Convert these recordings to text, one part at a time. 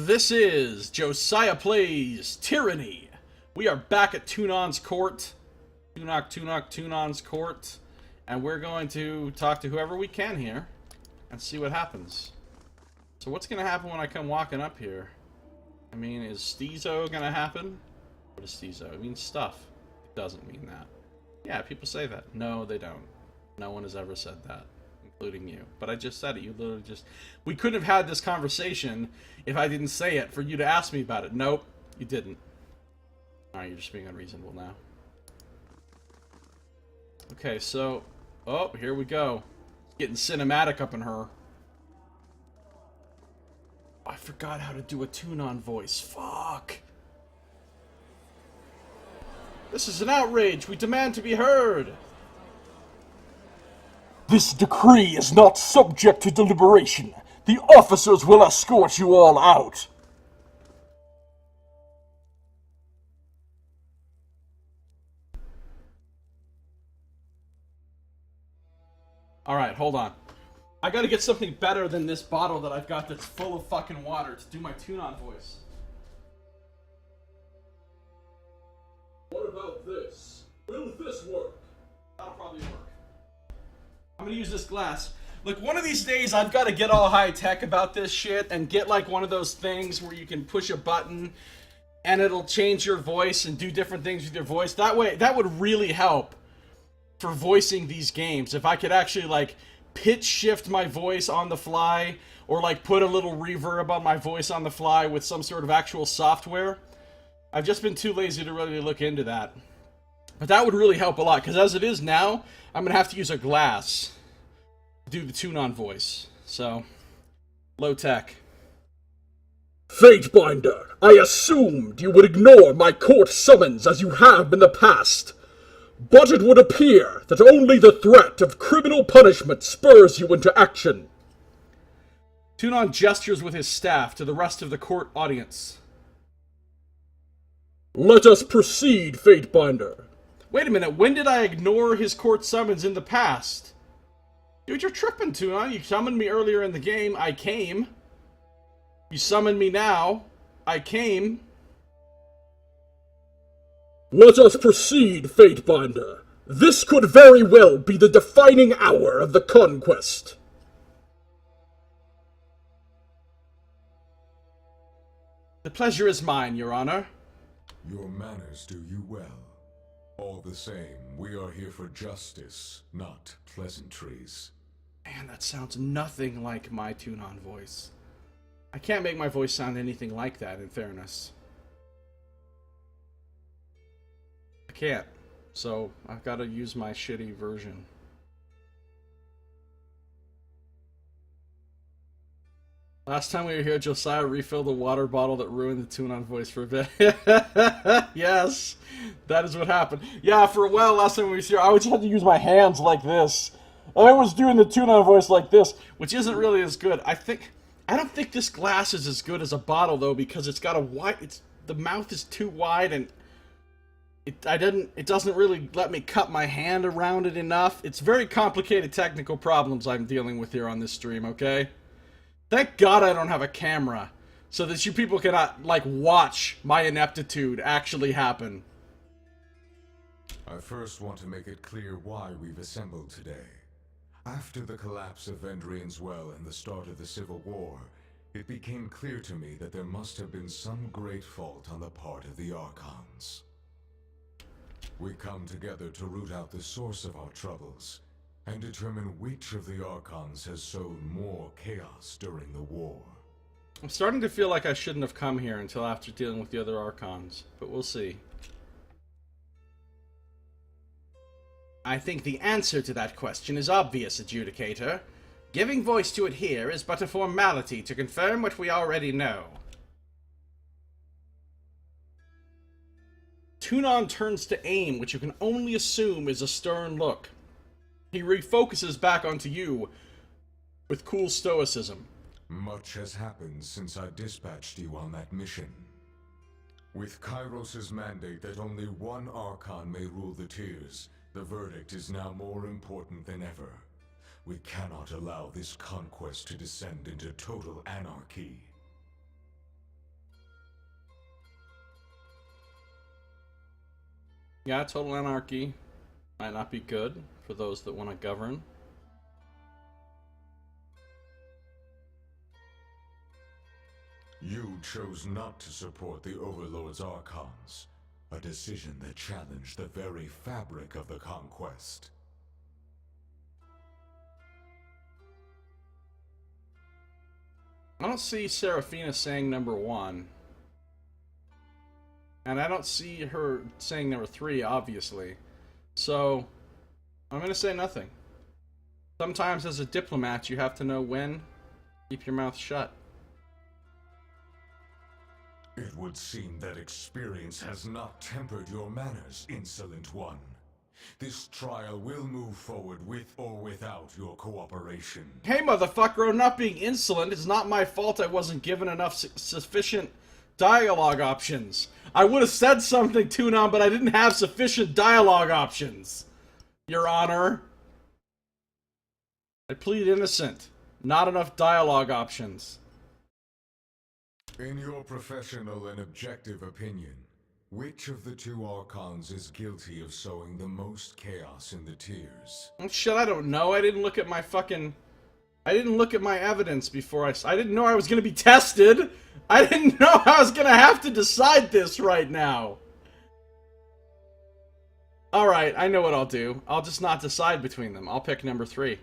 This is Josiah Plays Tyranny. We are back at Tunon's court. Tunon's court. And we're going to talk to whoever we can here and see what happens. So what's going to happen when I come walking up here? I mean, is Steezo going to happen? What is Steezo? It means stuff. It doesn't mean that. Yeah, people say that. No, they don't. No one has ever said that, including you. But I just said it. You literally just... We couldn't have had this conversation if I didn't say it for you to ask me about it. Nope, you didn't. Alright, you're just being unreasonable now. Okay, so... Oh, here we go. Getting cinematic up in her. I forgot how to do a Tunon voice. Fuck. This is an outrage. We demand to be heard. This decree is not subject to deliberation. The officers will escort you all out. Alright, hold on. I gotta get something better than this bottle that I've got that's full of fucking water to do my Tunon voice. What about this? Will this work? That'll probably work. I'm gonna use this glass. Look, one of these days I've got to get all high-tech about this shit and get like one of those things where you can push a button and it'll change your voice and do different things with your voice. That way, that would really help for voicing these games. If I could actually like pitch shift my voice on the fly or like put a little reverb on my voice on the fly with some sort of actual software. I've just been too lazy to really look into that. But that would really help a lot, because as it is now, I'm going to have to use a glass to do the Tunon voice. So, low tech. Fatebinder, I assumed you would ignore my court summons as you have in the past. But it would appear that only the threat of criminal punishment spurs you into action. Tunon gestures with his staff to the rest of the court audience. Let us proceed, Fatebinder. Wait a minute, when did I ignore his court summons in the past? Dude, you're tripping, Tunon. You summoned me earlier in the game, I came. You summoned me now, I came. Let us proceed, Fatebinder. This could very well be the defining hour of the conquest. The pleasure is mine, Your Honor. Your manners do you well. All the same, we are here for justice, not pleasantries. Man, that sounds nothing like my Tunon voice. I can't make my voice sound anything like that, in fairness. I can't. So, I've got to use my shitty version. Last time we were here, Josiah refilled the water bottle that ruined the Tunon voice for a bit. Yes, that is what happened. Yeah, for a while last time we were here, I just had to use my hands like this. I was doing the Tunon voice like this, which isn't really as good. I don't think this glass is as good as a bottle though, because it's got a wide. The mouth is too wide, and it doesn't really let me cut my hand around it enough. It's very complicated technical problems I'm dealing with here on this stream. Okay. Thank God I don't have a camera, so that you people cannot, like, watch my ineptitude actually happen. I first want to make it clear why we've assembled today. After the collapse of Vendrian's Well and the start of the Civil War, it became clear to me that there must have been some great fault on the part of the Archons. We come together to root out the source of our troubles, and determine which of the Archons has sowed more chaos during the war. I'm starting to feel like I shouldn't have come here until after dealing with the other Archons, but we'll see. I think the answer to that question is obvious, Adjudicator. Giving voice to it here is but a formality to confirm what we already know. Tunon turns to aim, which you can only assume is a stern look. He refocuses back onto you with cool stoicism. Much has happened since I dispatched you on that mission. With Kairos' mandate that only one Archon may rule the tiers, the verdict is now more important than ever. We cannot allow this conquest to descend into total anarchy. Yeah, total anarchy might not be good for those that want to govern. You chose not to support the Overlord's Archons, a decision that challenged the very fabric of the conquest. I don't see Seraphina saying number 1. And I don't see her saying number 3, obviously. So, I'm going to say nothing. Sometimes as a diplomat, you have to know when to keep your mouth shut. It would seem that experience has not tempered your manners, insolent one. This trial will move forward with or without your cooperation. Hey, motherfucker, I'm not being insolent. It's not my fault I wasn't given enough sufficient dialogue options. I would have said something, Tunon, but I didn't have sufficient dialogue options, Your Honor. I plead innocent. Not enough dialogue options. In your professional and objective opinion, which of the two Archons is guilty of sowing the most chaos in the tiers? Oh, shit, I don't know. I didn't look at my fucking... I didn't look at my evidence before I didn't know I was gonna be tested! I didn't know I was gonna have to decide this right now! Alright, I know what I'll do. I'll just not decide between them. I'll pick number 3.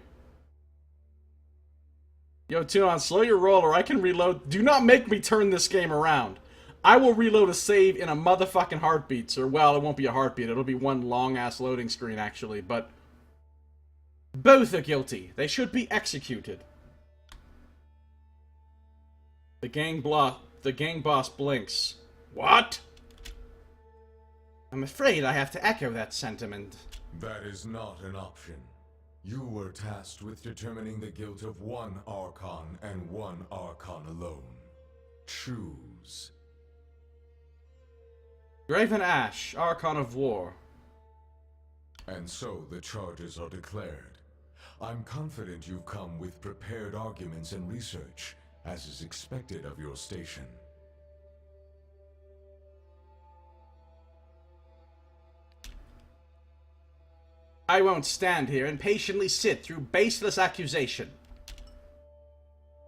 Yo, Tunon, slow your roll or I can reload. Do not make me turn this game around. I will reload a save in a motherfucking heartbeat. Or, well, it won't be a heartbeat. It'll be one long-ass loading screen, actually. But both are guilty. They should be executed. The gang boss blinks. What? I'm afraid I have to echo that sentiment. That is not an option. You were tasked with determining the guilt of one Archon and one Archon alone. Choose. Graven Ash, Archon of War. And so the charges are declared. I'm confident you've come with prepared arguments and research, as is expected of your station. I won't stand here and patiently sit through baseless accusation.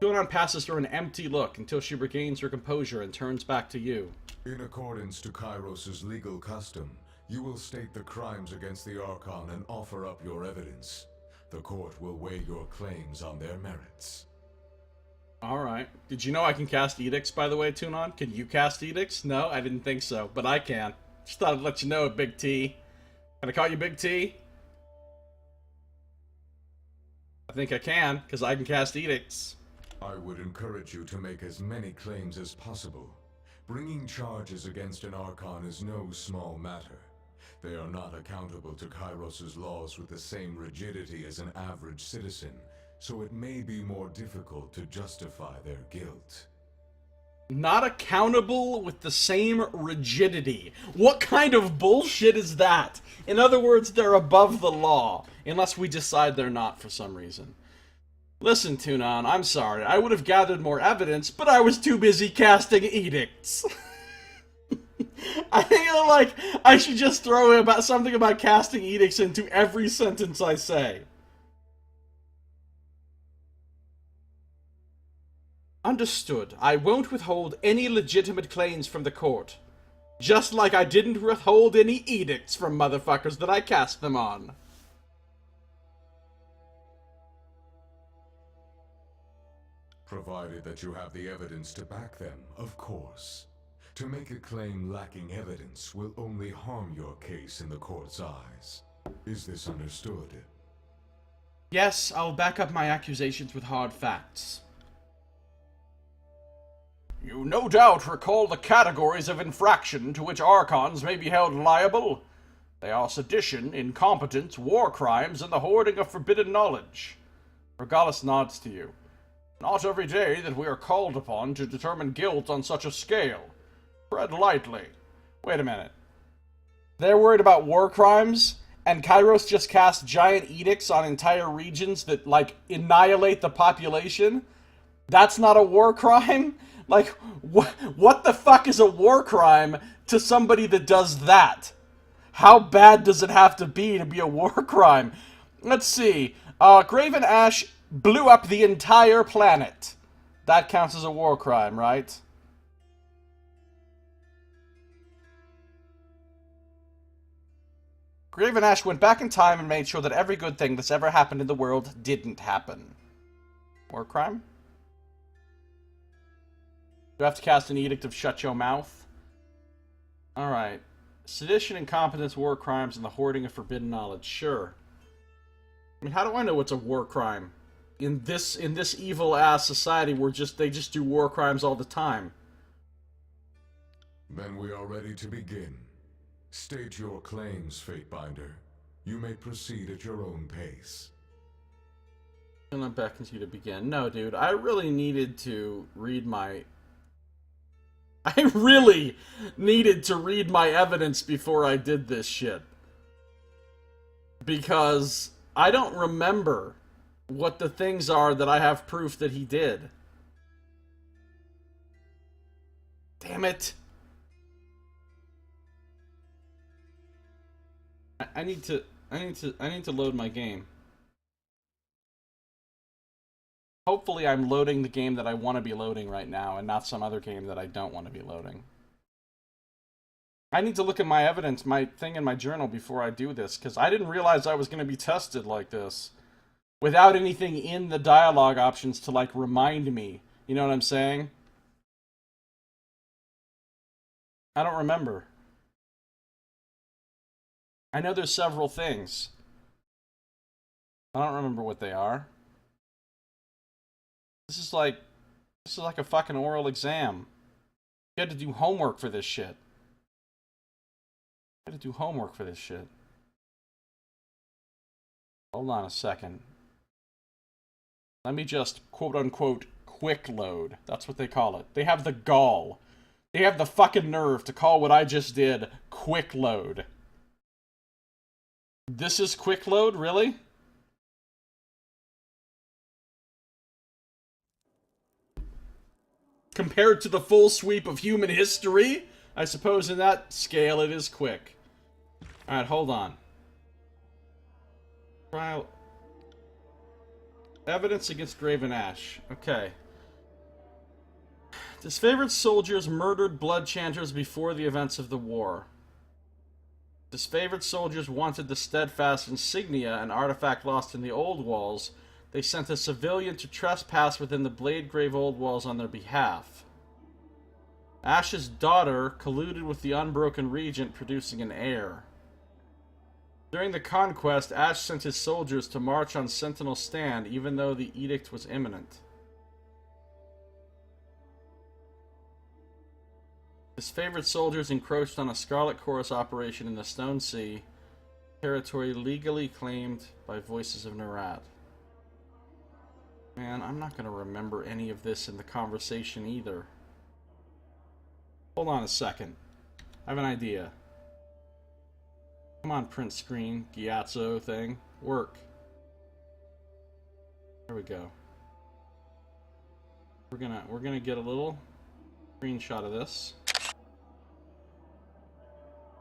Tunon passes her an empty look until she regains her composure and turns back to you. In accordance to Kairos' legal custom, you will state the crimes against the Archon and offer up your evidence. The court will weigh your claims on their merits. Alright. Did you know I can cast edicts, by the way, Tunon? Can you cast edicts? No, I didn't think so, but I can. Just thought I'd let you know, Big T. Can I call you Big T? I think I can, because I can cast edicts. I would encourage you to make as many claims as possible. Bringing charges against an Archon is no small matter. They are not accountable to Kairos' laws with the same rigidity as an average citizen, so it may be more difficult to justify their guilt. Not accountable with the same rigidity. What kind of bullshit is that? In other words, they're above the law, unless we decide they're not for some reason. Listen, Tunon, I'm sorry. I would have gathered more evidence, but I was too busy casting edicts. I feel like I should just throw about something about casting edicts into every sentence I say. Understood. I won't withhold any legitimate claims from the court. Just like I didn't withhold any edicts from motherfuckers that I cast them on. Provided that you have the evidence to back them, of course. To make a claim lacking evidence will only harm your case in the court's eyes. Is this understood? Yes, I'll back up my accusations with hard facts. You no doubt recall the categories of infraction to which Archons may be held liable. They are sedition, incompetence, war crimes, and the hoarding of forbidden knowledge. Regalis nods to you. Not every day that we are called upon to determine guilt on such a scale. Tread lightly. Wait a minute. They're worried about war crimes, and Kairos just cast giant edicts on entire regions that, like, annihilate the population? That's not a war crime? Like, what the fuck is a war crime to somebody that does that? How bad does it have to be a war crime? Let's see. Graven Ash blew up the entire planet. That counts as a war crime, right? Graven Ash went back in time and made sure that every good thing that's ever happened in the world didn't happen. War crime? Do I have to cast an edict of shut your mouth? Alright. Sedition, incompetence, war crimes, and the hoarding of forbidden knowledge. Sure. I mean, how do I know what's a war crime? In this evil-ass society where they just do war crimes all the time. Then we are ready to begin. State your claims, Fatebinder. You may proceed at your own pace. And that beckons you to begin. No, dude, I really needed to read my... I really needed to read my evidence before I did this shit. Because I don't remember what the things are that I have proof that he did. Damn it. I need to load my game. Hopefully I'm loading the game that I want to be loading right now and not some other game that I don't want to be loading. I need to look at my evidence, my thing in my journal before I do this, because I didn't realize I was going to be tested like this. Without anything in the dialogue options to, like, remind me. You know what I'm saying? I don't remember. I know there's several things. I don't remember what they are. This is like a fucking oral exam. You had to do homework for this shit. You had to do homework for this shit. Hold on a second. Let me just, quote-unquote, quick load. That's what they call it. They have the gall. They have the fucking nerve to call what I just did quick load. This is quick load, really? Compared to the full sweep of human history, I suppose in that scale it is quick. Alright, hold on. Trial. Evidence against Graven Ash. Okay. Disfavored soldiers murdered blood chanters before the events of the war. Disfavored soldiers wanted the steadfast insignia, an artifact lost in the old walls. They sent a civilian to trespass within the Bladegrave old walls on their behalf. Ash's daughter colluded with the Unbroken Regent, producing an heir. During the conquest, Ash sent his soldiers to march on Sentinel Stand, even though the edict was imminent. His favorite soldiers encroached on a Scarlet Chorus operation in the Stone Sea, territory legally claimed by Voices of Nerat. Man, I'm not going to remember any of this in the conversation either. Hold on a second. I have an idea. Come on, print screen, Gyatso thing. Work. There we go. We're gonna get a little screenshot of this.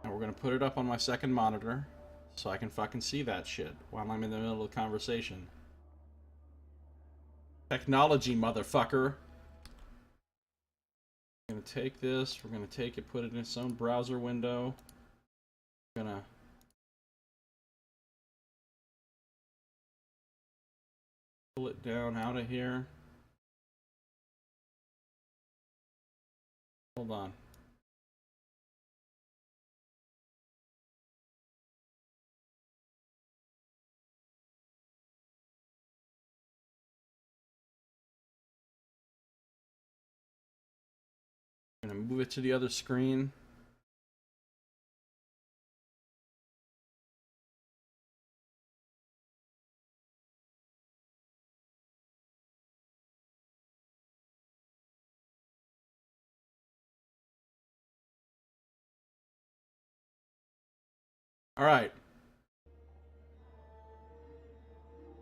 And we're gonna put it up on my second monitor so I can fucking see that shit while I'm in the middle of the conversation. Technology, motherfucker. We're gonna take this, we're gonna take it, put it in its own browser window. We're gonna pull it down out of here. Hold on. I'm gonna move it to the other screen. All right.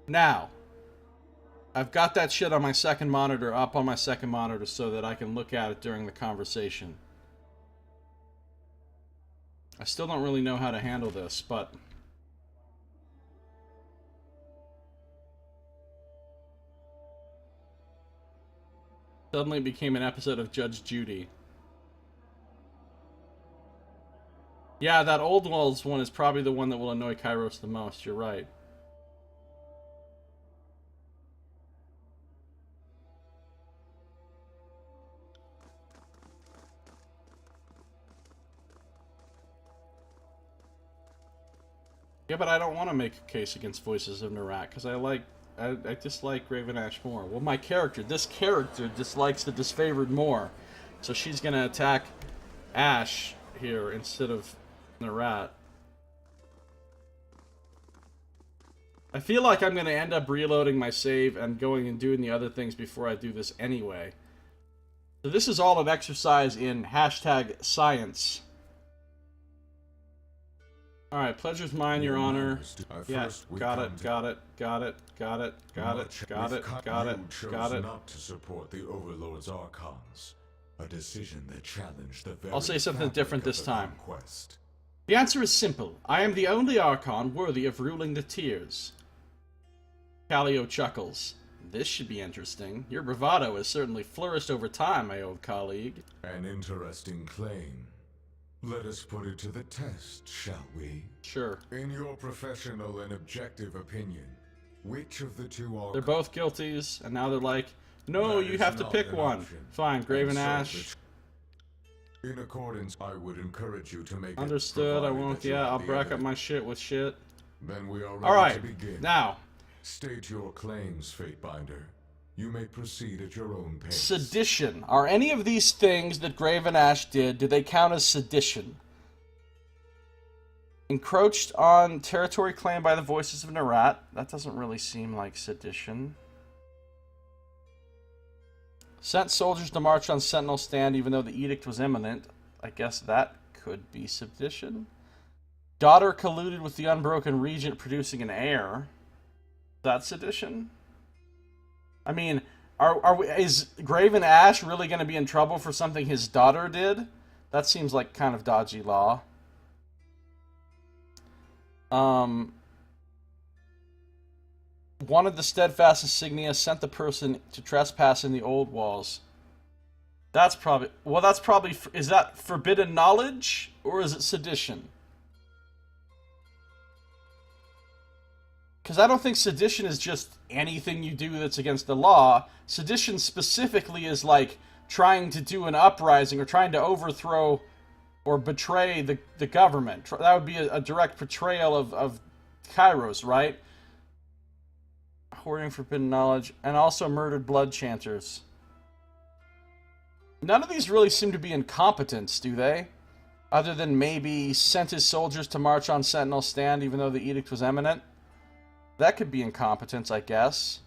Now, I've got that shit on my second monitor, up on my second monitor, so that I can look at it during the conversation. I still don't really know how to handle this, but... Suddenly it became an episode of Judge Judy. Yeah, that Old Worlds one is probably the one that will annoy Kairos the most, you're right. Yeah, but I don't want to make a case against Voices of Narak, because I dislike Raven Ash more. Well, this character dislikes the disfavored more. So she's going to attack Ash here instead of Narat. I feel like I'm going to end up reloading my save and going and doing the other things before I do this anyway. So this is all an exercise in hashtag science. Alright, pleasure's mine, Your Honor. Yeah, got it. Not to support the Overlord's Archons, a decision that challenged the very I'll say something different this time. Conquest. The answer is simple. I am the only Archon worthy of ruling the Tiers. Callio chuckles. This should be interesting. Your bravado has certainly flourished over time, my old colleague. An interesting claim. Let us put it to the test, shall we? Sure. In your professional and objective opinion, which of the two are... They're both guilties, and now they're like, no, you have to pick one. Option. Fine, Graven Ash. In accordance, I would encourage you to make Understood, it I won't, yeah, I'll brack up my shit with shit. Then we are ready Alright, to begin. now. State your claims, Fatebinder. You may proceed at your own pace. Sedition. Are any of these things that Graven Ash did, do they count as sedition? Encroached on territory claimed by the Voices of Narat. That doesn't really seem like sedition. Sent soldiers to march on Sentinel Stand even though the edict was imminent. I guess that could be sedition. Daughter colluded with the Unbroken Regent producing an heir. That's sedition? I mean, is Graven Ash really going to be in trouble for something his daughter did? That seems like kind of dodgy law. Wanted the steadfast insignia, sent the person to trespass in the old walls. That's probably... Well, that's probably... Is that forbidden knowledge? Or is it sedition? Because I don't think sedition is just anything you do that's against the law. Sedition specifically is like trying to do an uprising or trying to overthrow or betray the government. That would be a direct portrayal of Kairos, right? Hoarding forbidden knowledge. And also murdered blood chanters. None of these really seem to be incompetence, do they? Other than maybe sent his soldiers to march on Sentinel Stand even though the edict was imminent. That could be incompetence, I guess.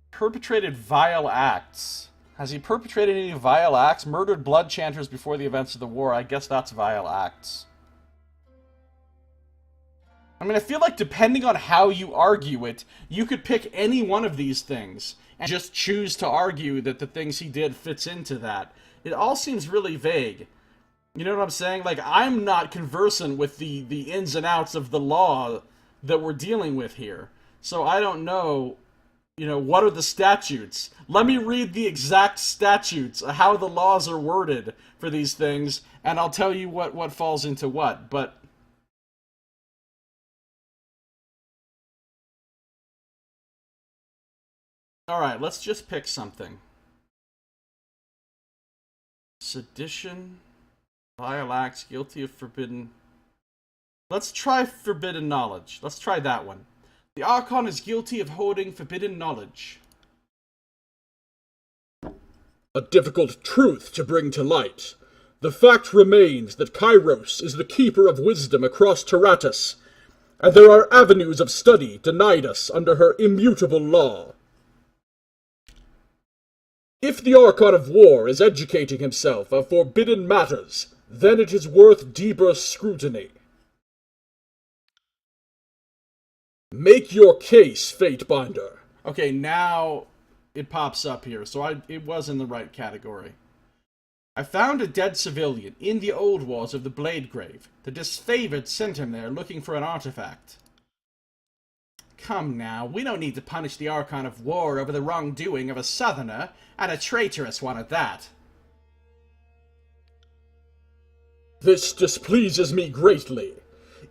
Perpetrated vile acts. Has he perpetrated any vile acts? Murdered blood chanters before the events of the war. I guess that's vile acts. I mean, I feel like depending on how you argue it, you could pick any one of these things and just choose to argue that the things he did fits into that. It all seems really vague. You know what I'm saying? Like, I'm not conversant with the ins and outs of the law that we're dealing with here. So I don't know, you know, what are the statutes? Let me read the exact statutes, how the laws are worded for these things, and I'll tell you what falls into what. But alright, let's just pick something. Sedition, vile acts, guilty of forbidden... Let's try forbidden knowledge. Let's try that one. The Archon is guilty of holding forbidden knowledge. A difficult truth to bring to light. The fact remains that Kairos is the keeper of wisdom across Terratus, and there are avenues of study denied us under her immutable law. If the Archon of War is educating himself of forbidden matters, then it is worth deeper scrutiny. Make your case, Fatebinder. Okay, now it pops up here, so it was in the right category. I found a dead civilian in the old walls of the Blade Grave. The disfavored sent him there looking for an artifact. Come now, we don't need to punish the Archon of War over the wrongdoing of a Southerner, and a traitorous one at that. This displeases me greatly.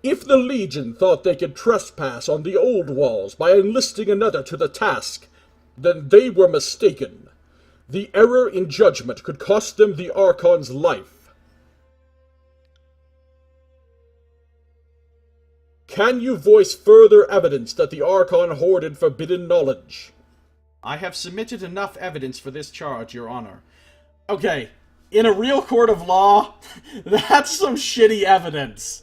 If the Legion thought they could trespass on the old walls by enlisting another to the task, then they were mistaken. The error in judgment could cost them the Archon's life. Can you voice further evidence that the Archon hoarded forbidden knowledge? I have submitted enough evidence for this charge, Your Honor. Okay, in a real court of law, that's some shitty evidence.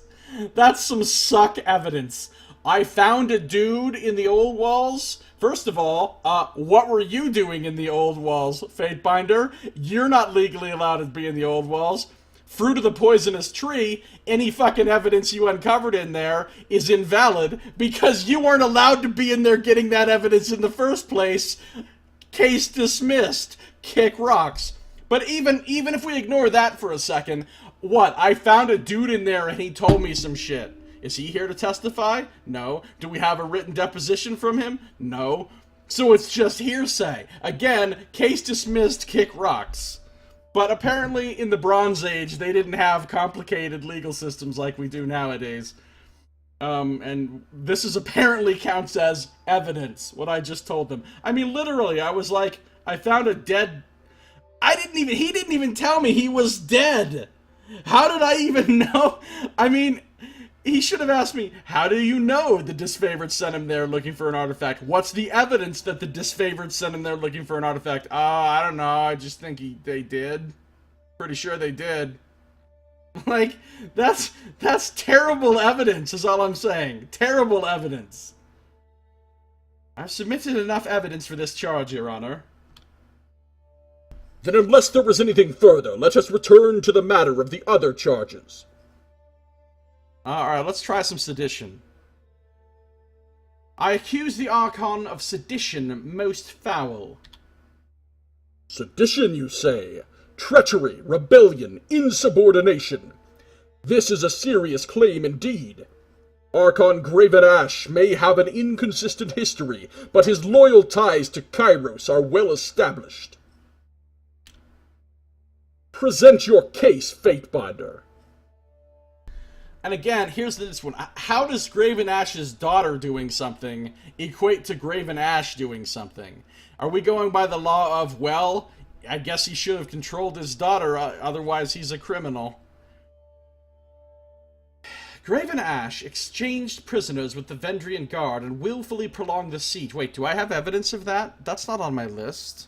That's some suck evidence. I found a dude in the old walls. First of all, what were you doing in the old walls, Fatebinder? You're not legally allowed to be in the old walls. Fruit of the poisonous tree, any fucking evidence you uncovered in there is invalid because you weren't allowed to be in there getting that evidence in the first place. Case dismissed. Kick rocks. But even if we ignore that for a second, what? I found a dude in there and he told me some shit. Is he here to testify? No. Do we have a written deposition from him? No. So it's just hearsay. Again, case dismissed, kick rocks. But apparently in the Bronze Age, they didn't have complicated legal systems like we do nowadays. And this is apparently counts as evidence, what I just told them. I mean, literally, I was like, I found a dead... he didn't even tell me he was dead. How did I even know? I mean, he should have asked me, how do you know the disfavored sent him there looking for an artifact? What's the evidence that the disfavored sent him there looking for an artifact? I don't know, I just think they did. Pretty sure they did. Like, that's terrible evidence is all I'm saying. Terrible evidence. I've submitted enough evidence for this charge, Your Honor. Then unless there is anything further, let us return to the matter of the other charges. Alright, let's try some sedition. I accuse the Archon of sedition most foul. Sedition, you say? Treachery, rebellion, insubordination. This is a serious claim indeed. Archon Graven Ash may have an inconsistent history, but his loyal ties to Kairos are well established. Present your case, Fatebinder. And again, here's this one. How does Graven Ash's daughter doing something equate to Graven Ash doing something? Are we going by the law of, well, I guess he should have controlled his daughter, otherwise he's a criminal. Graven Ash exchanged prisoners with the Vendrian Guard and willfully prolonged the siege. Wait, do I have evidence of that? That's not on my list.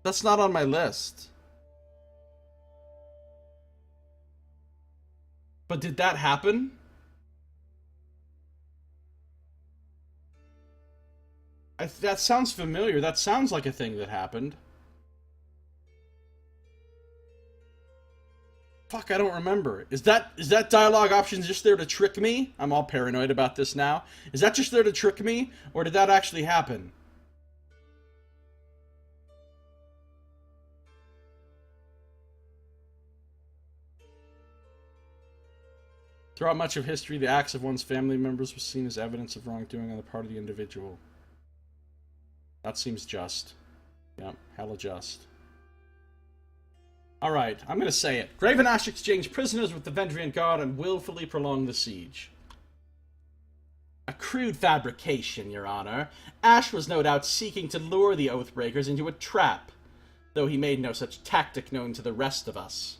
That's not on my list. But did that happen? That sounds familiar. That sounds like a thing that happened. Fuck, I don't remember. Is that dialogue option just there to trick me? I'm all paranoid about this now. Is that just there to trick me? Or did that actually happen? Throughout much of history, the acts of one's family members were seen as evidence of wrongdoing on the part of the individual. That seems just. Yep, hella just. Alright, I'm gonna say it. Graven Ash exchanged prisoners with the Vendrian Guard and willfully prolonged the siege. A crude fabrication, Your Honor. Ash was no doubt seeking to lure the Oathbreakers into a trap, though he made no such tactic known to the rest of us.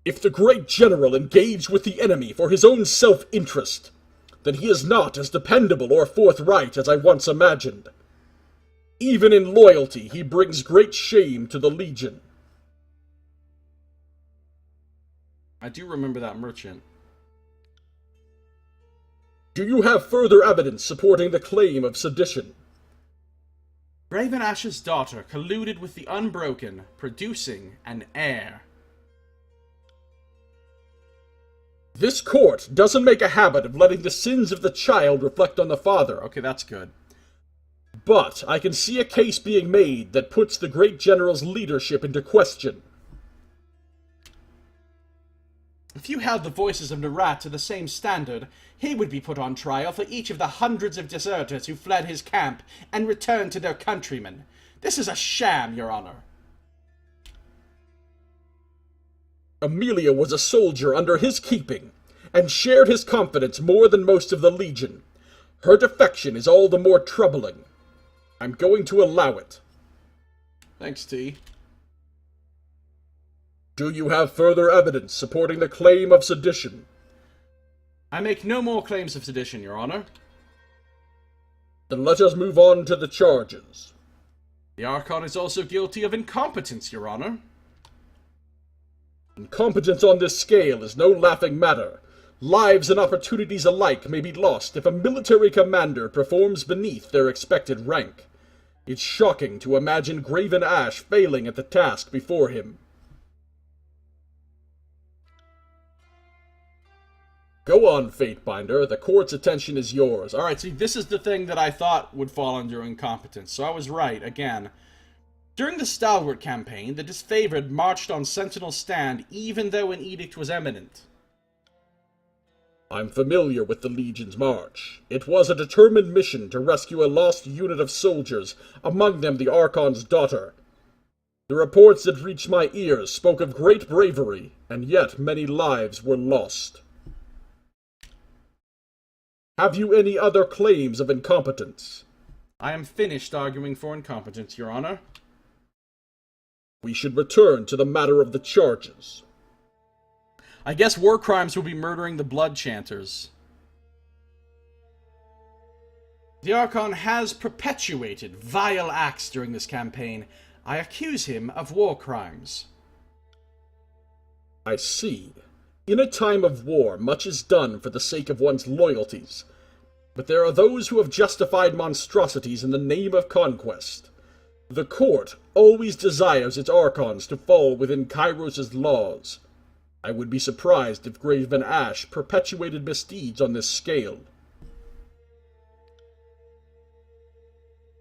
If the great general engaged with the enemy for his own self-interest, then he is not as dependable or forthright as I once imagined. Even in loyalty, he brings great shame to the Legion. I do remember that merchant. Do you have further evidence supporting the claim of sedition? Graven Ash's daughter colluded with the Unbroken, producing an heir. This court doesn't make a habit of letting the sins of the child reflect on the father. Okay, that's good. But I can see a case being made that puts the great general's leadership into question. If you held the voices of Nerat to the same standard, he would be put on trial for each of the hundreds of deserters who fled his camp and returned to their countrymen. This is a sham, Your Honor. Amelia was a soldier under his keeping, and shared his confidence more than most of the Legion. Her defection is all the more troubling. I'm going to allow it. Thanks, T. Do you have further evidence supporting the claim of sedition? I make no more claims of sedition, Your Honor. Then let us move on to the charges. The Archon is also guilty of incompetence, Your Honor. Incompetence on this scale is no laughing matter. Lives and opportunities alike may be lost if a military commander performs beneath their expected rank. It's shocking to imagine Graven Ash failing at the task before him. Go on, Fatebinder. The court's attention is yours. Alright, see, this is the thing that I thought would fall under incompetence, so I was right, again. During the Stalwart campaign, the disfavored marched on Sentinel's stand even though an edict was imminent. I'm familiar with the Legion's march. It was a determined mission to rescue a lost unit of soldiers, among them the Archon's daughter. The reports that reached my ears spoke of great bravery, and yet many lives were lost. Have you any other claims of incompetence? I am finished arguing for incompetence, Your Honor. We should return to the matter of the charges. I guess war crimes will be murdering the Blood Chanters. The Archon has perpetuated vile acts during this campaign. I accuse him of war crimes. I see. In a time of war, much is done for the sake of one's loyalties. But there are those who have justified monstrosities in the name of conquest. The court always desires its Archons to fall within Kairos' laws. I would be surprised if Graven Ash perpetuated misdeeds on this scale.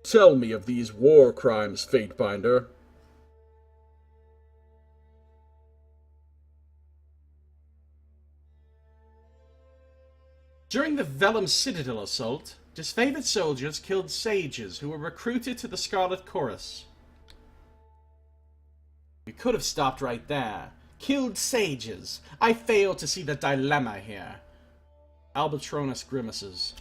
Tell me of these war crimes, Fatebinder. During the Vellum Citadel assault, disfavored soldiers killed sages who were recruited to the Scarlet Chorus. We could have stopped right there. Killed sages. I fail to see the dilemma here. Albatronus grimaces.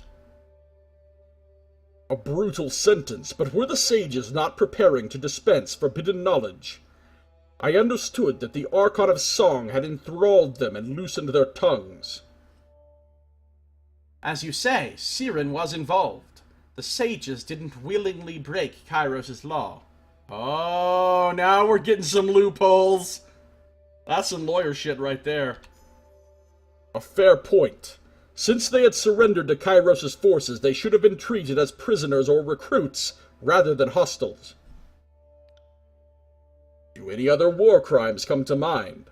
A brutal sentence, but were the sages not preparing to dispense forbidden knowledge? I understood that the Archon of Song had enthralled them and loosened their tongues. As you say, Siren was involved. The sages didn't willingly break Kairos' law. Oh, now we're getting some loopholes. That's some lawyer shit right there. A fair point. Since they had surrendered to Kairos' forces, they should have been treated as prisoners or recruits, rather than hostiles. Do any other war crimes come to mind?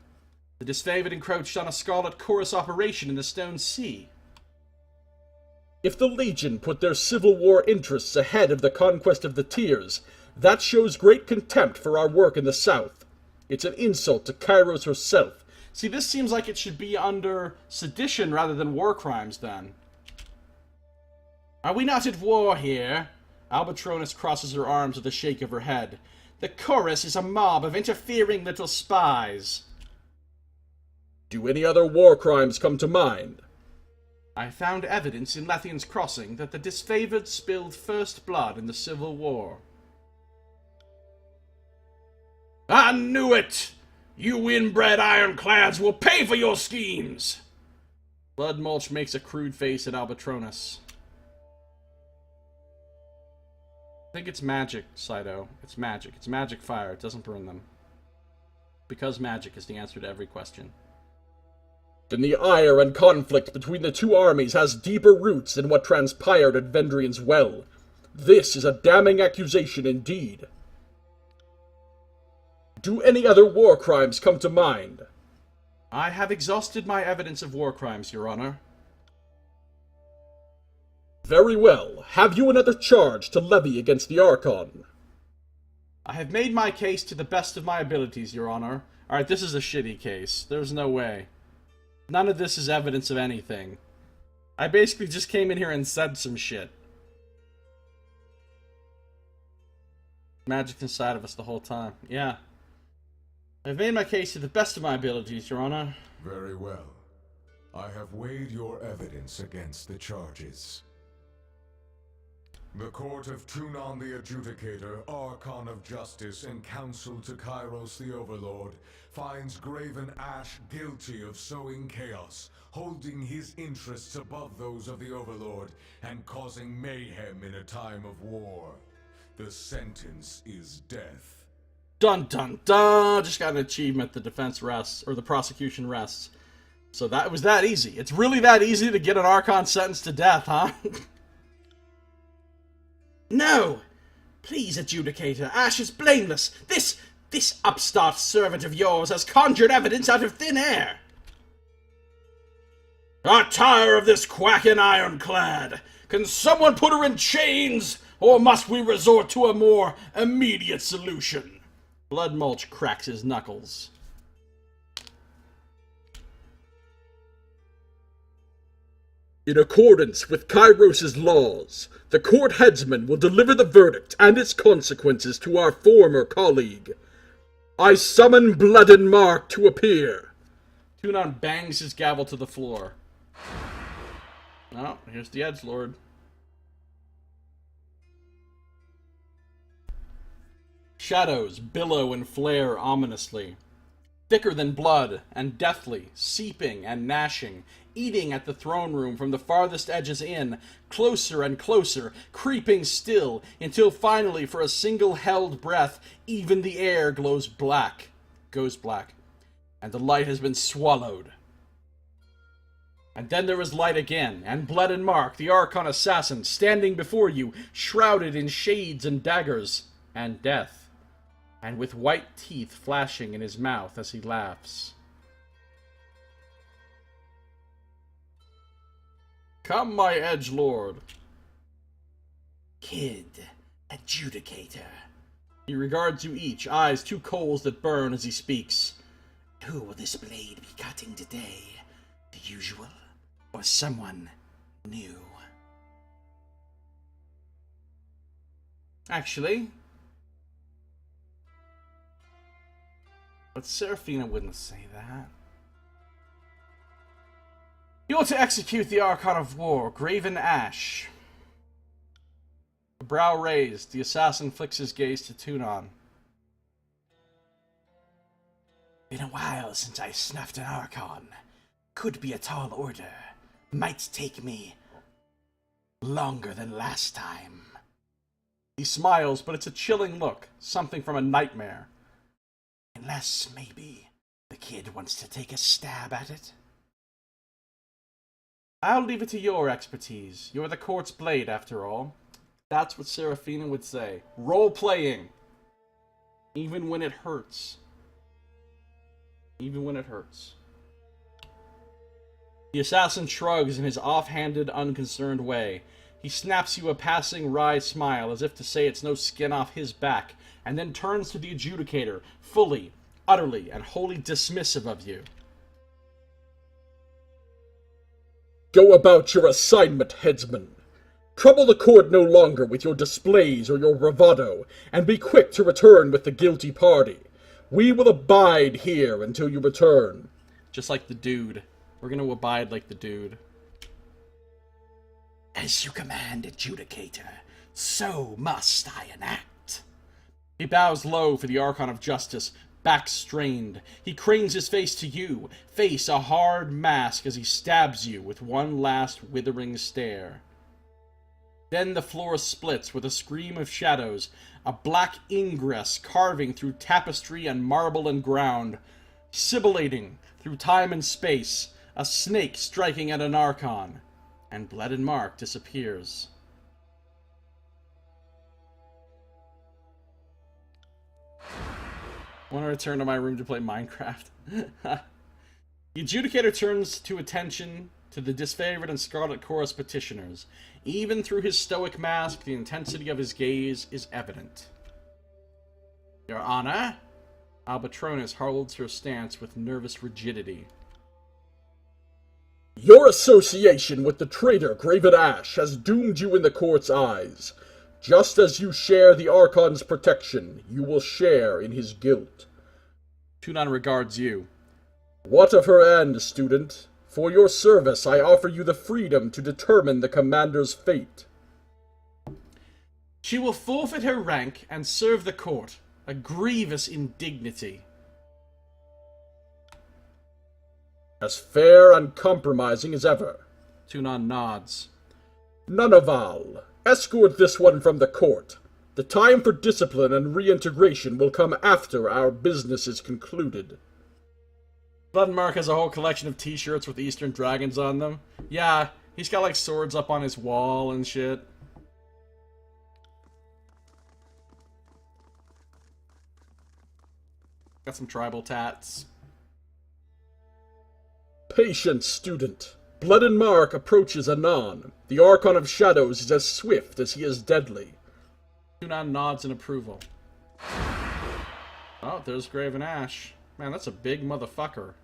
The disfavored encroached on a Scarlet Chorus operation in the Stone Sea. If the Legion put their Civil War interests ahead of the conquest of the Tiers, that shows great contempt for our work in the South. It's an insult to Kairos herself. See, this seems like it should be under sedition rather than war crimes, then. Are we not at war here? Albatronus crosses her arms with a shake of her head. The Chorus is a mob of interfering little spies. Do any other war crimes come to mind? I found evidence in Lethian's Crossing that the disfavored spilled first blood in the Civil War. I knew it! You inbred ironclads will pay for your schemes! Bloodmulch makes a crude face at Albatronus. I think it's magic, Saito. It's magic. It's magic fire. It doesn't burn them. Because magic is the answer to every question. Then the ire and conflict between the two armies has deeper roots than what transpired at Vendrian's Well. This is a damning accusation indeed. Do any other war crimes come to mind? I have exhausted my evidence of war crimes, Your Honor. Very well. Have you another charge to levy against the Archon? I have made my case to the best of my abilities, Your Honor. Alright, this is a shitty case. There's no way. None of this is evidence of anything. I basically just came in here and said some shit. Magic inside of us the whole time. Yeah. I've made my case to the best of my abilities, Your Honor. Very well. I have weighed your evidence against the charges. The Court of Tunon the Adjudicator, Archon of Justice, and Counsel to Kairos the Overlord, finds Graven Ash guilty of sowing chaos, holding his interests above those of the Overlord, and causing mayhem in a time of war. The sentence is death. Dun dun dun! Just got an achievement. The defense rests, or the prosecution rests. So that was that easy. It's really that easy to get an Archon sentenced to death, huh? No! Please, Adjudicator, Ash is blameless. This upstart servant of yours has conjured evidence out of thin air. I tire of this quacking ironclad. Can someone put her in chains, or must we resort to a more immediate solution? Blood Mulch cracks his knuckles. In accordance with Kairos' laws, the court headsman will deliver the verdict and its consequences to our former colleague. I summon Blood and Mark to appear. Tunon bangs his gavel to the floor. Oh, here's the edgelord. Shadows billow and flare ominously. Thicker than blood, and deathly, seeping and gnashing, eating at the throne room from the farthest edges in, closer and closer, creeping still, until finally, for a single held breath, even the air goes black, and the light has been swallowed. And then there is light again, and Blood and Mark, the Archon assassin, standing before you, shrouded in shades and daggers, and death, and with white teeth flashing in his mouth as he laughs. Come, my edgelord. Kid, Adjudicator. He regards you each, eyes two coals that burn as he speaks. Who will this blade be cutting today? The usual, or someone new? Actually, but Seraphina wouldn't say that. You ought to execute the Archon of War, Graven Ash. The brow raised, the assassin flicks his gaze to Tunon. Been a while since I snuffed an Archon. Could be a tall order. Might take me longer than last time. He smiles, but it's a chilling look, something from a nightmare. Unless, maybe, the kid wants to take a stab at it. I'll leave it to your expertise. You're the court's blade, after all. That's what Seraphina would say. Role-playing. Even when it hurts. Even when it hurts. The assassin shrugs in his offhanded, unconcerned way. He snaps you a passing wry smile as if to say it's no skin off his back, and then turns to the Adjudicator, fully, utterly, and wholly dismissive of you. Go about your assignment, headsman. Trouble the court no longer with your displays or your bravado, and be quick to return with the guilty party. We will abide here until you return. Just like the dude. We're gonna abide like the dude. As you command, Adjudicator, so must I enact. He bows low for the Archon of Justice, back strained. He cranes his face to you, face a hard mask as he stabs you with one last withering stare. Then the floor splits with a scream of shadows, a black ingress carving through tapestry and marble and ground, sibilating through time and space, a snake striking at an Archon, and Blood and Mark disappears. I want to return to my room to play Minecraft. The Adjudicator turns to attention to the disfavored and Scarlet Chorus petitioners. Even through his stoic mask, the intensity of his gaze is evident. Your Honor? Albatronus holds her stance with nervous rigidity. Your association with the traitor Graven Ash has doomed you in the court's eyes. Just as you share the Archon's protection, you will share in his guilt. Tunon regards you. What of her end, student? For your service, I offer you the freedom to determine the commander's fate. She will forfeit her rank and serve the court. A grievous indignity. As fair and compromising as ever. Tunon nods. Nunnaval, escort this one from the court. The time for discipline and reintegration will come after our business is concluded. Bloodmark has a whole collection of t-shirts with Eastern dragons on them. Yeah, he's got like swords up on his wall and shit. Got some tribal tats. Patience, student. Blood and Mark approaches anon. The Archon of Shadows is as swift as he is deadly. Tunon nods in approval. Oh, there's Graven Ash. Man, that's a big motherfucker.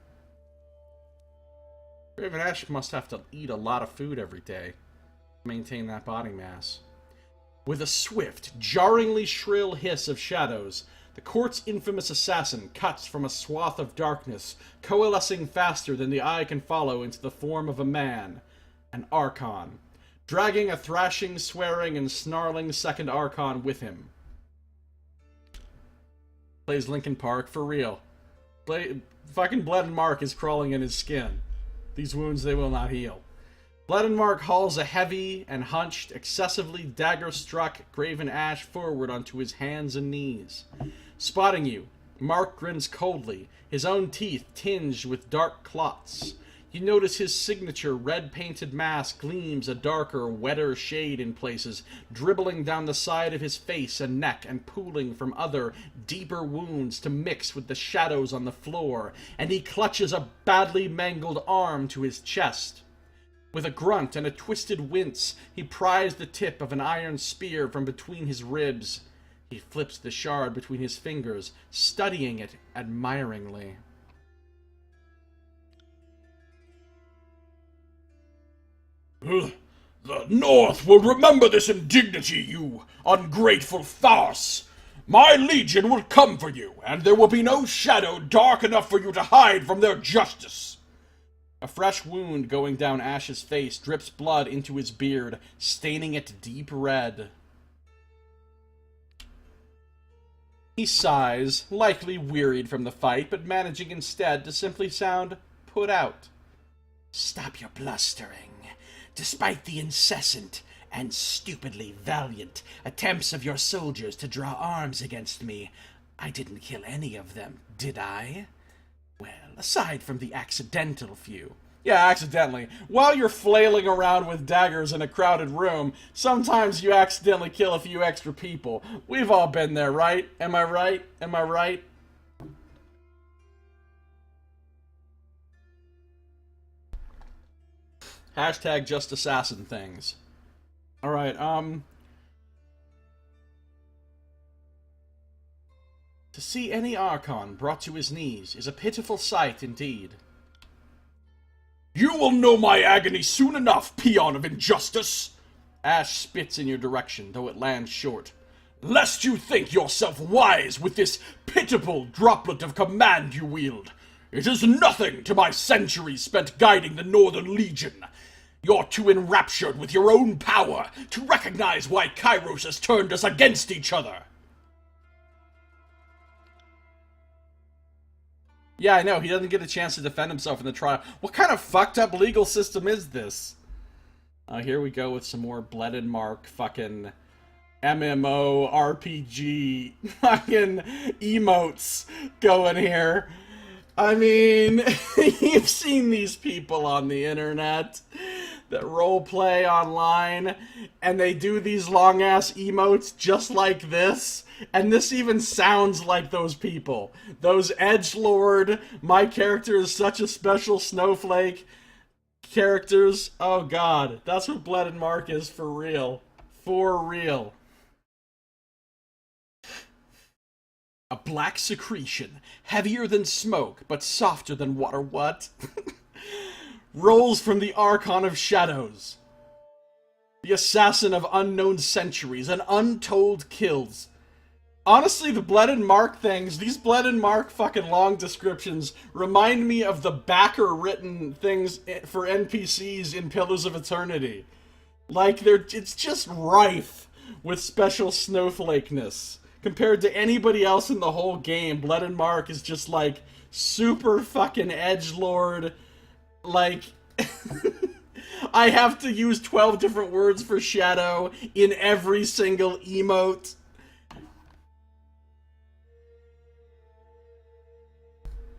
Graven Ash must have to eat a lot of food every day to maintain that body mass. With a swift, jarringly shrill hiss of shadows, the court's infamous assassin cuts from a swath of darkness, coalescing faster than the eye can follow into the form of a man, an Archon, dragging a thrashing, swearing, and snarling second Archon with him. Plays Linkin Park for real. Fucking Blood and Mark is crawling in his skin. These wounds they will not heal. Blood and Mark hauls a heavy and hunched, excessively dagger-struck Graven Ash forward onto his hands and knees. Spotting you, Mark grins coldly, his own teeth tinged with dark clots. You notice his signature red-painted mask gleams a darker, wetter shade in places, dribbling down the side of his face and neck and pooling from other, deeper wounds to mix with the shadows on the floor, and he clutches a badly mangled arm to his chest. With a grunt and a twisted wince, he pries the tip of an iron spear from between his ribs. He flips the shard between his fingers, studying it admiringly. The North will remember this indignity, you ungrateful farce. My legion will come for you, and there will be no shadow dark enough for you to hide from their justice. A fresh wound going down Ash's face drips blood into his beard, staining it deep red. He sighs, likely wearied from the fight, but managing instead to simply sound put out. Stop your blustering. Despite the incessant and stupidly valiant attempts of your soldiers to draw arms against me, I didn't kill any of them, did I? Well, aside from the accidental few. Yeah, accidentally. While you're flailing around with daggers in a crowded room, sometimes you accidentally kill a few extra people. We've all been there, right? Am I right? Am I right? Hashtag just assassin things. Alright, To see any Archon brought to his knees is a pitiful sight indeed. You will know my agony soon enough, peon of injustice! Ash spits in your direction, though it lands short. Lest you think yourself wise with this pitiable droplet of command you wield. It is nothing to my centuries spent guiding the Northern Legion. You're too enraptured with your own power to recognize why Kairos has turned us against each other. Yeah, I know, he doesn't get a chance to defend himself in the trial. What kind of fucked up legal system is this? Here we go with some more Blood and Mark fucking MMO RPG fucking emotes going here. I mean, you've seen these people on the internet that roleplay online, and they do these long-ass emotes just like this, and this even sounds like those people. Those edgelord, my character is such a special snowflake. characters. Oh god, that's what Blood and Mark is for real. For real. A black secretion, heavier than smoke, but softer than water. What? Rolls from the Archon of Shadows. The assassin of unknown centuries and untold kills. Honestly, the Blood and Mark things, these Blood and Mark fucking long descriptions remind me of the backer-written things for NPCs in Pillars of Eternity. Like, it's just rife with special snowflakeness. Compared to anybody else in the whole game, Blood and Mark is just, like, super fucking edgelord. Like, I have to use 12 different words for Shadow in every single emote.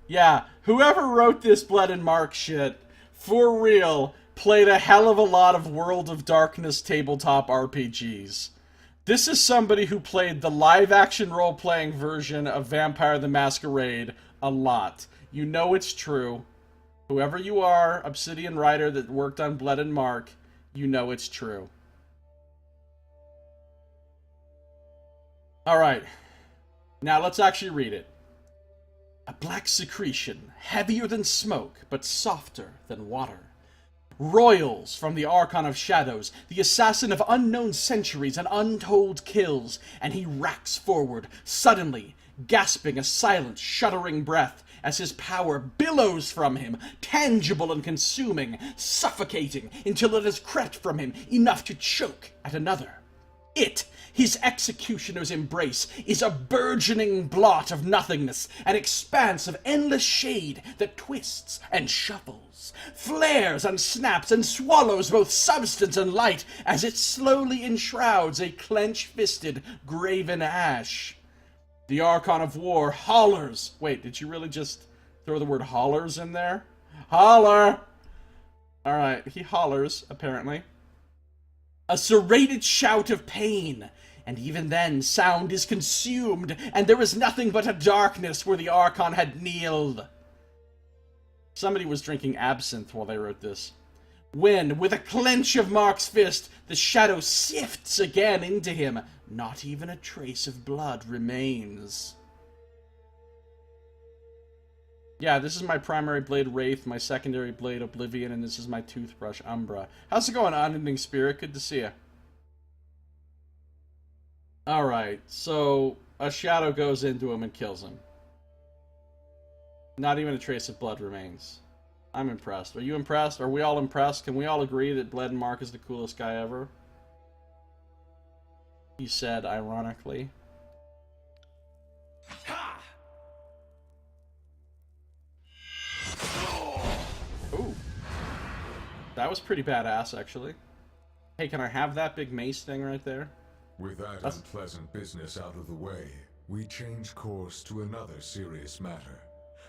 Yeah, whoever wrote this Blood and Mark shit, for real, played a hell of a lot of World of Darkness tabletop RPGs. This is somebody who played the live-action role-playing version of Vampire the Masquerade a lot. You know it's true. Whoever you are, Obsidian writer that worked on Blood and Mark, you know it's true. Alright. Now let's actually read it. A black secretion, heavier than smoke, but softer than water. Royals from the Archon of Shadows, the assassin of unknown centuries and untold kills, and he racks forward, suddenly, gasping a silent, shuddering breath, as his power billows from him, tangible and consuming, suffocating, until it has crept from him enough to choke at another. It, his executioner's embrace, is a burgeoning blot of nothingness, an expanse of endless shade that twists and shuffles, flares and snaps and swallows both substance and light as it slowly enshrouds a clench-fisted, graven ash. The Archon of War hollers. Wait, did you really just throw the word hollers in there? Holler! Alright, he hollers, apparently. A serrated shout of pain, and even then sound is consumed, and there is nothing but a darkness where the Archon had kneeled. Somebody was drinking absinthe while they wrote this. When, with a clench of Mark's fist, the shadow sifts again into him, not even a trace of blood remains. Yeah, this is my primary blade, Wraith, my secondary blade, Oblivion, and this is my toothbrush, Umbra. How's it going, Unending Spirit? Good to see you. Alright, so a shadow goes into him and kills him. Not even a trace of blood remains. I'm impressed. Are you impressed? Are we all impressed? Can we all agree that Blood and Mark is the coolest guy ever? He said, ironically. Ooh. That was pretty badass, actually. Hey, can I have that big mace thing right there? With that unpleasant business out of the way, we change course to another serious matter.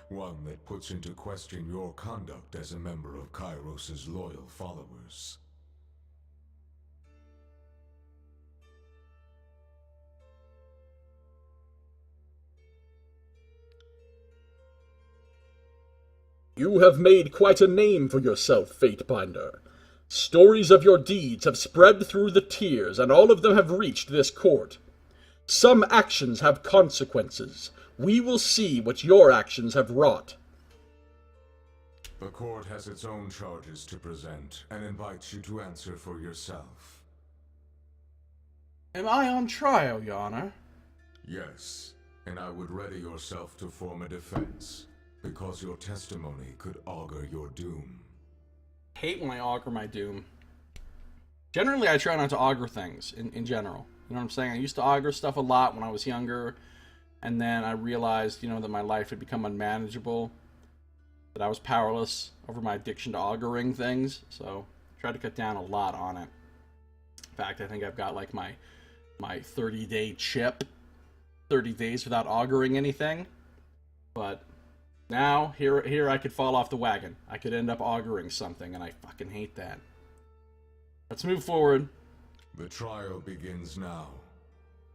One that puts into question your conduct as a member of Kairos' loyal followers. You have made quite a name for yourself, Fatebinder. Stories of your deeds have spread through the tiers, and all of them have reached this court. Some actions have consequences. We will see what your actions have wrought. The court has its own charges to present, and invites you to answer for yourself. Am I on trial, Your Honor? Yes, and I would ready yourself to form a defense, because your testimony could augur your doom. Hate when I augur my doom. Generally, I try not to augur things, in general. You know what I'm saying? I used to augur stuff a lot when I was younger, and then I realized, you know, that my life had become unmanageable, that I was powerless over my addiction to auguring things, so I tried to cut down a lot on it. In fact, I think I've got, like, my 30-day chip. 30 days without auguring anything. But now, here I could fall off the wagon. I could end up auguring something, and I fucking hate that. Let's move forward. The trial begins now.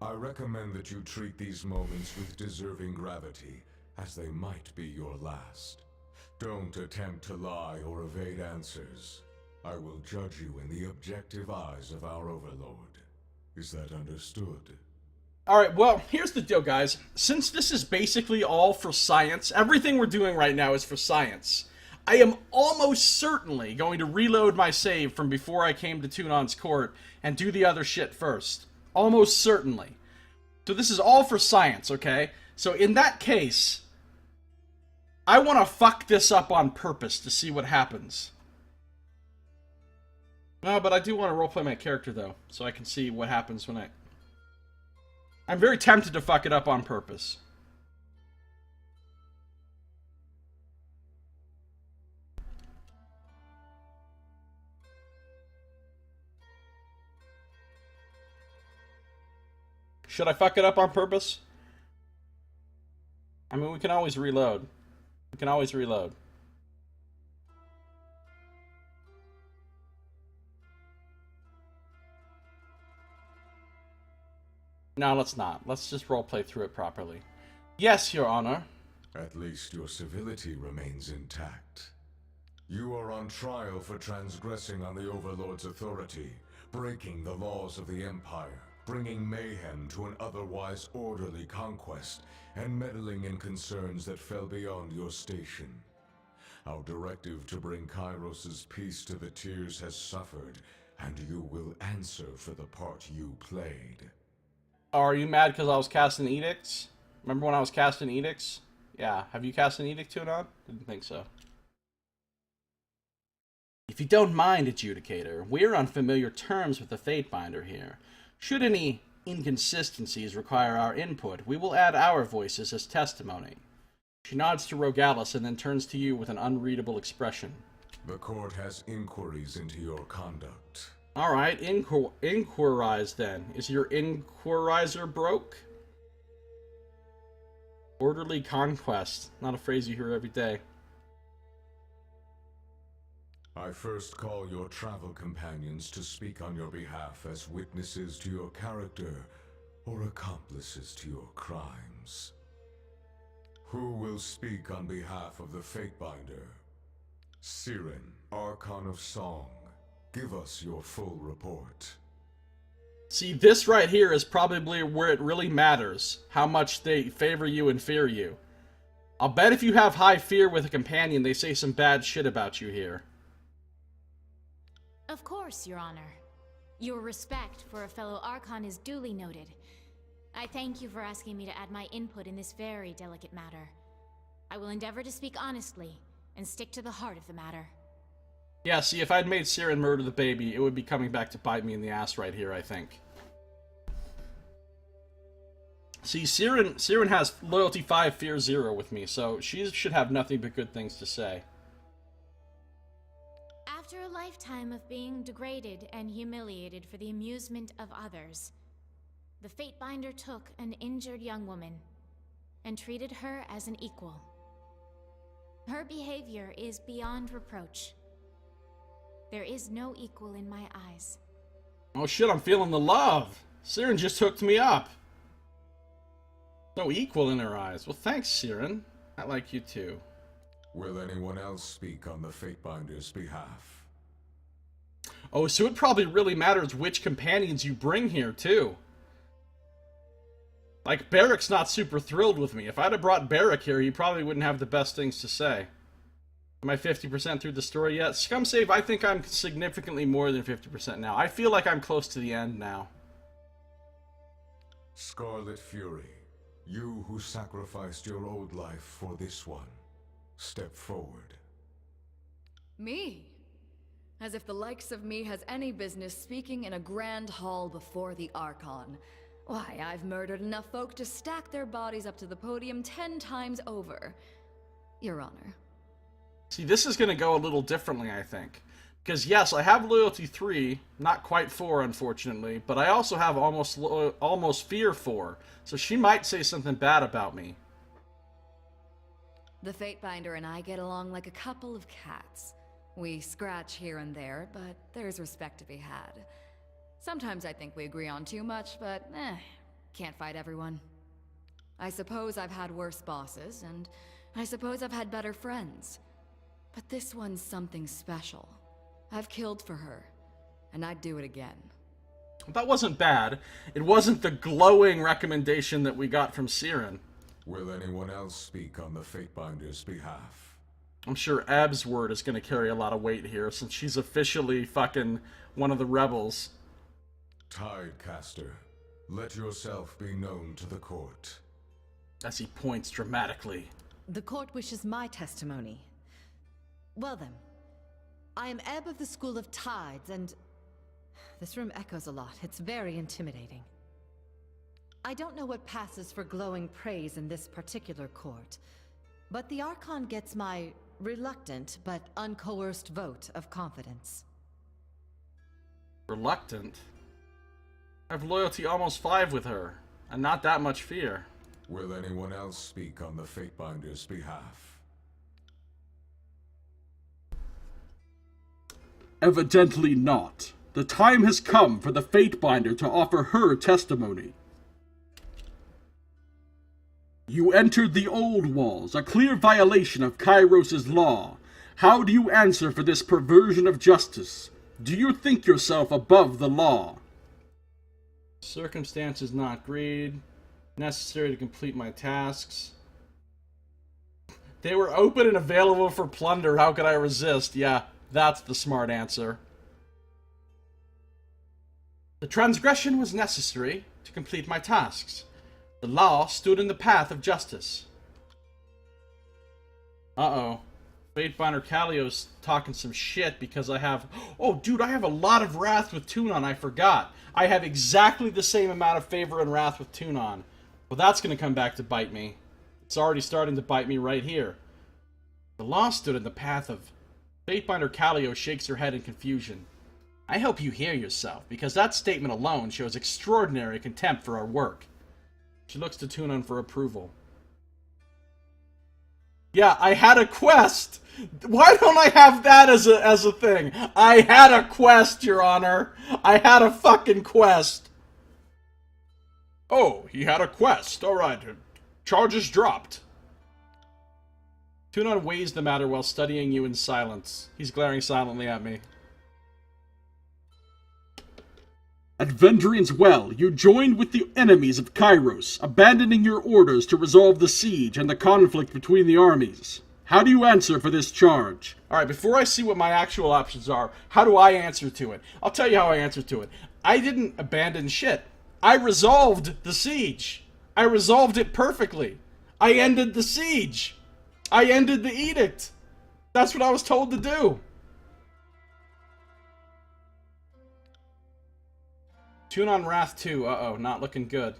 I recommend that you treat these moments with deserving gravity, as they might be your last. Don't attempt to lie or evade answers. I will judge you in the objective eyes of our overlord. Is that understood? Alright, well, here's the deal, guys. Since this is basically all for science, everything we're doing right now is for science, I am almost certainly going to reload my save from before I came to Tunon's court and do the other shit first. Almost certainly. So this is all for science, okay? So in that case, I want to fuck this up on purpose to see what happens. No, but I do want to roleplay my character, though, so I can see what happens when I'm very tempted to fuck it up on purpose. Should I fuck it up on purpose? I mean, we can always reload. We can always reload. No, let's not. Let's just roleplay through it properly. Yes, Your Honor. At least your civility remains intact. You are on trial for transgressing on the Overlord's authority, breaking the laws of the Empire, bringing mayhem to an otherwise orderly conquest, and meddling in concerns that fell beyond your station. Our directive to bring Kairos' peace to the Tears has suffered, and you will answer for the part you played. Are you mad because I was casting edicts? Remember when I was casting edicts? Yeah. Have you cast an edict to it on? Didn't think so. If you don't mind, Adjudicator, we're on familiar terms with the Fatebinder here. Should any inconsistencies require our input, we will add our voices as testimony. She nods to Rogalis and then turns to you with an unreadable expression. The court has inquiries into your conduct. Alright, inquirize then. Is your inquirizer broke? Orderly conquest. Not a phrase you hear every day. I first call your travel companions to speak on your behalf as witnesses to your character or accomplices to your crimes. Who will speak on behalf of the Fatebinder? Siren, Archon of Song. Give us your full report. See, this right here is probably where it really matters, how much they favor you and fear you. I'll bet if you have high fear with a companion, they say some bad shit about you here. Of course, Your Honor. Your respect for a fellow Archon is duly noted. I thank you for asking me to add my input in this very delicate matter. I will endeavor to speak honestly and stick to the heart of the matter. Yeah, see, if I'd made Siren murder the baby, it would be coming back to bite me in the ass right here, I think. See, Siren has loyalty 5, fear 0 with me, so she should have nothing but good things to say. After a lifetime of being degraded and humiliated for the amusement of others, the Fatebinder took an injured young woman and treated her as an equal. Her behavior is beyond reproach. There is no equal in my eyes. Oh shit, I'm feeling the love. Siren just hooked me up. No equal in her eyes. Well, thanks, Siren. I like you too. Will anyone else speak on the Fatebinder's behalf? Oh, so it probably really matters which companions you bring here, too. Like, Barrick's not super thrilled with me. If I'd have brought Barrick here, he probably wouldn't have the best things to say. Am I 50% through the story yet? Scum Save, I think I'm significantly more than 50% now. I feel like I'm close to the end now. Scarlet Fury, you who sacrificed your old life for this one, step forward. Me? As if the likes of me has any business speaking in a grand hall before the Archon. Why, I've murdered enough folk to stack their bodies up to the podium 10 times over. Your Honor. See, this is going to go a little differently, I think. Because, yes, I have loyalty 3, not quite 4, unfortunately, but I also have almost fear 4, so she might say something bad about me. The Fatebinder and I get along like a couple of cats. We scratch here and there, but there's respect to be had. Sometimes I think we agree on too much, but can't fight everyone. I suppose I've had worse bosses, and I suppose I've had better friends. But this one's something special. I've killed for her, and I'd do it again. That wasn't bad. It wasn't the glowing recommendation that we got from Siren. Will anyone else speak on the Fatebinder's behalf? I'm sure Ab's word is going to carry a lot of weight here, since she's officially fucking one of the rebels. Tidecaster, let yourself be known to the court. As he points dramatically. The court wishes my testimony. Well then, I am Ebb of the School of Tides, and this room echoes a lot. It's very intimidating. I don't know what passes for glowing praise in this particular court, but the Archon gets my reluctant but uncoerced vote of confidence. Reluctant? I have loyalty almost 5 with her, and not that much fear. Will anyone else speak on the Fatebinder's behalf? Evidently not. The time has come for the Fatebinder to offer her testimony. You entered the Old Walls, a clear violation of Kairos' law. How do you answer for this perversion of justice? Do you think yourself above the law? Circumstances not greed. Necessary to complete my tasks. They were open and available for plunder. How could I resist? Yeah, that's the smart answer. The transgression was necessary to complete my tasks. The law stood in the path of justice. Uh-oh. Fatebinder Callio's talking some shit because I have... Oh, dude, I have a lot of wrath with Tunon. I forgot. I have exactly the same amount of favor and wrath with Tunon. Well, that's going to come back to bite me. It's already starting to bite me right here. The law stood in the path of... Fatebinder Callio shakes her head in confusion. I hope you hear yourself, because that statement alone shows extraordinary contempt for our work. She looks to Tunon for approval. Yeah, I had a quest! Why don't I have that as a thing? I had a quest, Your Honor! I had a fucking quest! Oh, he had a quest. Alright. Charges dropped. Tunon weighs the matter while studying you in silence. He's glaring silently at me. At Vendrian's Well, you joined with the enemies of Kairos, abandoning your orders to resolve the siege and the conflict between the armies. How do you answer for this charge? Alright, before I see what my actual options are, how do I answer to it? I'll tell you how I answer to it. I didn't abandon shit. I resolved the siege. I resolved it perfectly. I ended the siege. I ended the edict. That's what I was told to do. Tunon Wrath 2. Uh-oh, not looking good.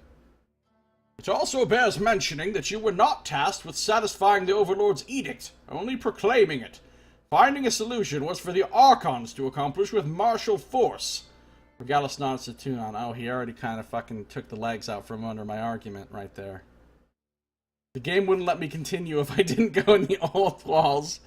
It also bears mentioning that you were not tasked with satisfying the Overlord's edict, only proclaiming it. Finding a solution was for the Archons to accomplish with martial force. Regalis nods to Tunon. Oh, he already kind of fucking took the legs out from under my argument right there. The game wouldn't let me continue if I didn't go in the Old Walls.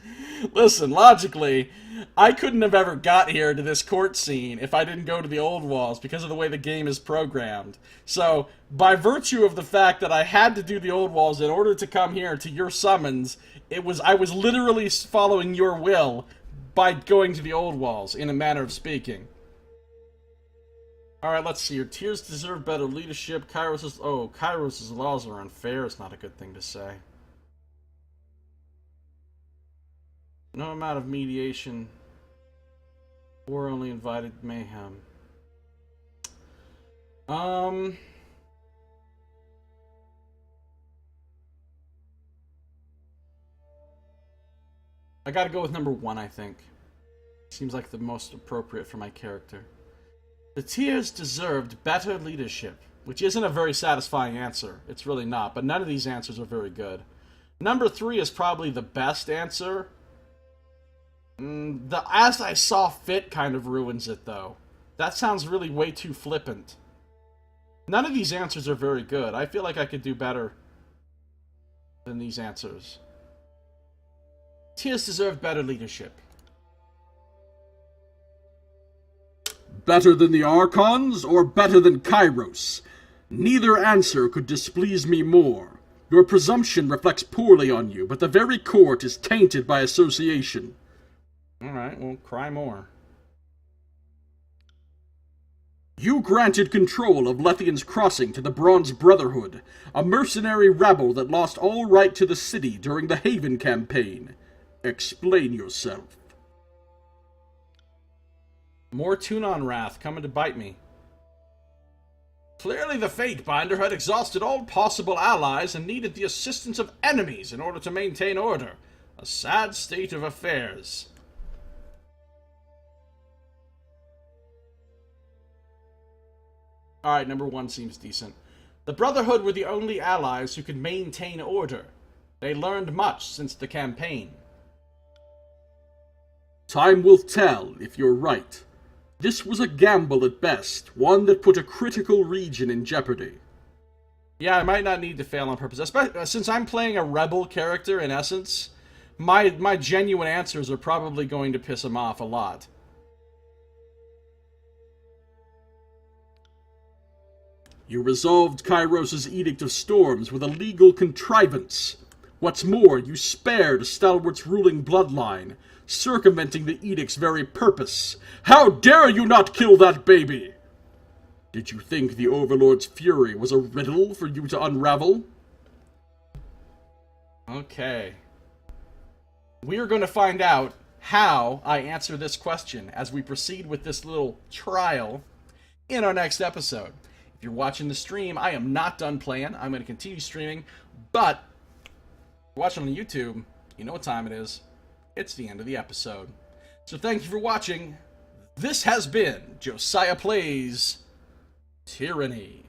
Listen, logically, I couldn't have ever got here to this court scene if I didn't go to the Old Walls because of the way the game is programmed. So, by virtue of the fact that I had to do the Old Walls in order to come here to your summons, I was literally following your will by going to the Old Walls, in a manner of speaking. Alright, let's see. Your tiers deserve better leadership. Kairos' laws are unfair. It's not a good thing to say. No amount of mediation. War only invited mayhem. I gotta go with number 1, I think. Seems like the most appropriate for my character. The tiers deserved better leadership, which isn't a very satisfying answer. It's really not, but none of these answers are very good. Number 3 is probably the best answer. The as I saw fit kind of ruins it, though. That sounds really way too flippant. None of these answers are very good. I feel like I could do better than these answers. Tiers deserve better leadership. Better than the Archons, or better than Kairos? Neither answer could displease me more. Your presumption reflects poorly on you, but the very court is tainted by association. Alright, well, cry more. You granted control of Lethian's Crossing to the Bronze Brotherhood, a mercenary rabble that lost all right to the city during the Haven campaign. Explain yourself. More Tunon wrath coming to bite me. Clearly the Fatebinder had exhausted all possible allies and needed the assistance of enemies in order to maintain order. A sad state of affairs. Alright, number 1 seems decent. The Brotherhood were the only allies who could maintain order. They learned much since the campaign. Time will tell if you're right. This was a gamble at best, one that put a critical region in jeopardy. Yeah, I might not need to fail on purpose. Especially, since I'm playing a rebel character, in essence, my genuine answers are probably going to piss him off a lot. You resolved Kairos' Edict of Storms with a legal contrivance. What's more, you spared Stalwart's ruling bloodline, circumventing the edict's very purpose. How dare you not kill that baby? Did you think the Overlord's fury was a riddle for you to unravel? Okay. We are going to find out how I answer this question as we proceed with this little trial in our next episode. If you're watching the stream, I am not done playing. I'm going to continue streaming, but if you're watching on YouTube, you know what time it is. It's the end of the episode. So thank you for watching. This has been Josiah Plays Tyranny.